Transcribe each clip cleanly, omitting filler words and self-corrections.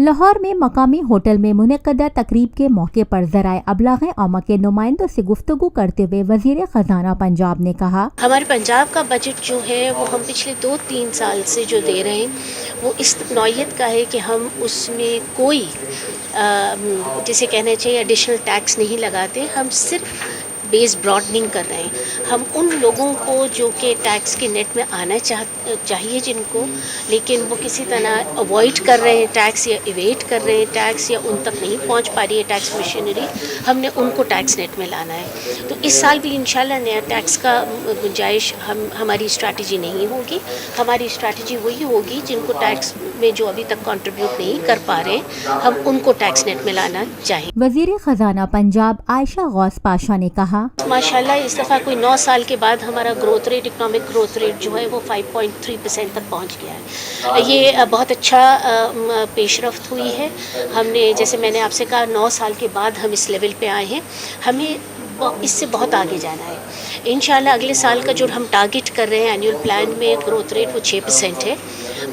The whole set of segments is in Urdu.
لاہور میں مقامی ہوٹل میں منعقدہ تقریب کے موقع پر ذرائع ابلاغ عامہ کے نمائندوں سے گفتگو کرتے ہوئے وزیر خزانہ پنجاب نے کہا، ہمارے پنجاب کا بجٹ جو ہے وہ ہم پچھلے 2-3 سال سے جو دے رہے ہیں وہ اس نوعیت کا ہے کہ ہم اس میں کوئی جسے کہنا چاہیے ایڈیشنل ٹیکس نہیں لگاتے. ہم صرف بیس براڈننگ کر رہے ہیں. ہم ان لوگوں کو جو کہ ٹیکس کے نیٹ میں آنا چاہیے جن کو، لیکن وہ کسی طرح اوائڈ کر رہے ہیں ٹیکس یا ایویٹ کر رہے ہیں ٹیکس یا ان تک نہیں پہنچ پا رہی ہے ٹیکس مشینری، ہم نے ان کو ٹیکس نیٹ میں لانا ہے. تو اس سال بھی انشاءاللہ نیا ٹیکس کا گنجائش ہماری اسٹریٹجی نہیں ہوگی. ہماری اسٹریٹجی وہی ہوگی جن کو ٹیکس میں جو ابھی تک کنٹریبیوٹ نہیں کر پا رہے ہم ان کو ٹیکس نیٹ میں لانا چاہیے. وزیر خزانہ پنجاب عائشہ غوث پاشا نے کہا، ماشاءاللہ اس دفعہ کوئی 9 سال کے بعد ہمارا growth rate, economic growth rate جو ہے وہ 5.3% تک پہنچ گیا ہے. یہ بہت اچھا پیش رفت ہوئی ہے. ہم نے، جیسے میں نے آپ سے کہا، 9 سال کے بعد ہم اس لیول پہ آئے ہیں. ہمیں اس سے بہت آگے جانا ہے. انشاءاللہ اگلے سال کا جو ہم ٹارگٹ کر رہے ہیں اینیول پلان میں گروتھ ریٹ وہ 6% ہے.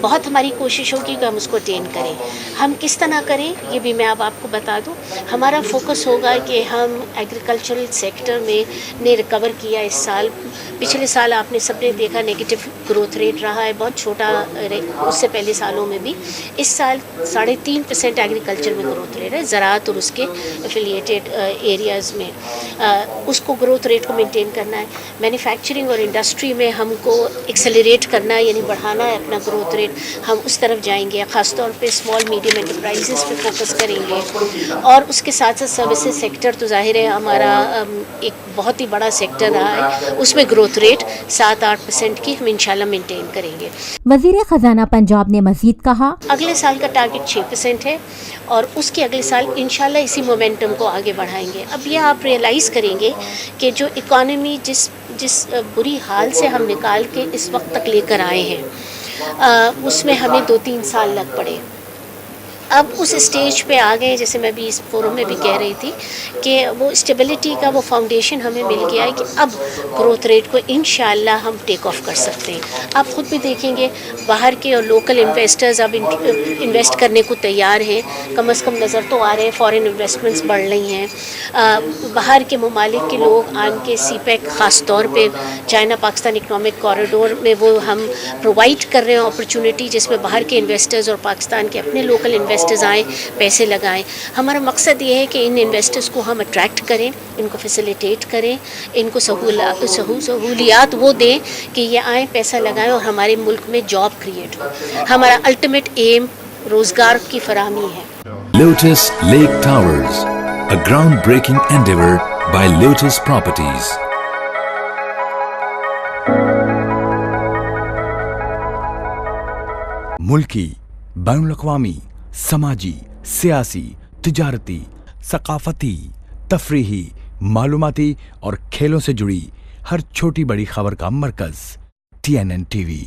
بہت ہماری کوشش ہوگی کہ ہم اس کو اٹین کریں. ہم کس طرح کریں یہ بھی میں اب آپ کو بتا دوں. ہمارا فوکس ہوگا کہ ہم ایگریکلچرل سیکٹر میں نے ریکور کیا اس سال. پچھلے سال آپ نے سب نے دیکھا نیگیٹو گروتھ ریٹ رہا ہے، بہت چھوٹا. اس سے پہلے سالوں میں بھی اس سال 3.5% ایگریکلچر میں گروتھ ریٹ ہے، زراعت اور اس کے افیلیٹڈ ایریاز میں. اس کو گروتھ ریٹ کو مینٹین کرنا ہے. مینوفیکچرنگ اور انڈسٹری میں ہم کو ایکسیلریٹ کرنا ہے، یعنی بڑھانا ہے اپنا گروتھ ریٹ. ہم اس طرف جائیں گے. خاص طور پہ اسمال میڈیم انٹرپرائزز پہ فوکس کریں گے. اور اس کے ساتھ ساتھ سروسز سیکٹر تو ظاہر ہے ہمارا ایک بہت ہی بڑا سیکٹر رہا ہے. اس میں گروتھ ریٹ 7-8% کی ہم انشاءاللہ مینٹین کریں گے. وزیر خزانہ پنجاب نے مزید کہا، اگلے سال کا ٹارگٹ 6% ہے اور اس کے اگلے سال انشاءاللہ اسی مومنٹم کو آگے بڑھائیں گے. اب یہ آپ ریئلائز کریں گے کہ جو اکانومی جس بری حال سے ہم نکال کے اس وقت تک لے کر آئے ہیں، اس میں ہمیں 2-3 سال لگ پڑے. اب اس اسٹیج پہ آ گئے، جیسے میں بھی اس فورم میں بھی کہہ رہی تھی کہ وہ اسٹیبلٹی کا وہ فاؤنڈیشن ہمیں مل گیا ہے کہ اب گروتھ ریٹ کو انشاءاللہ ہم ٹیک آف کر سکتے ہیں. آپ خود بھی دیکھیں گے باہر کے اور لوکل انویسٹرز اب انویسٹ کرنے کو تیار ہیں. کم از کم نظر تو آ رہے ہیں فارن انویسٹمنٹس بڑھ رہی ہیں. باہر کے ممالک کے لوگ آن کے سی پیک، خاص طور پہ چائنا پاکستان اکنامک کوریڈور میں وہ ہم پرووائڈ کر رہے ہیں اپرچونٹی، جس میں باہر کے انویسٹرز اور پاکستان کے اپنے لوکل انویسٹرز آئیں، پیسے لگائیں. ہمارا مقصد یہ ہے کہ ان انویسٹرز کو ہم اٹریکٹ کریں، ان کو فیسیلیٹیٹ کریں، ان کو سہولیات وہ دیں کہ یہ آئیں، پیسہ لگائیں اور ہمارے ملک میں جاب کریٹ ہو. ہمارا الٹیمیٹ ایم روزگار کی فراہمی ہے. Lotus lake towers, a groundbreaking endeavor by Lotus Properties. ملکی، بین الاقوامی، سماجی، سیاسی، تجارتی، ثقافتی، تفریحی، معلوماتی اور کھیلوں سے جڑی ہر چھوٹی بڑی خبر کا مرکز TNN TV.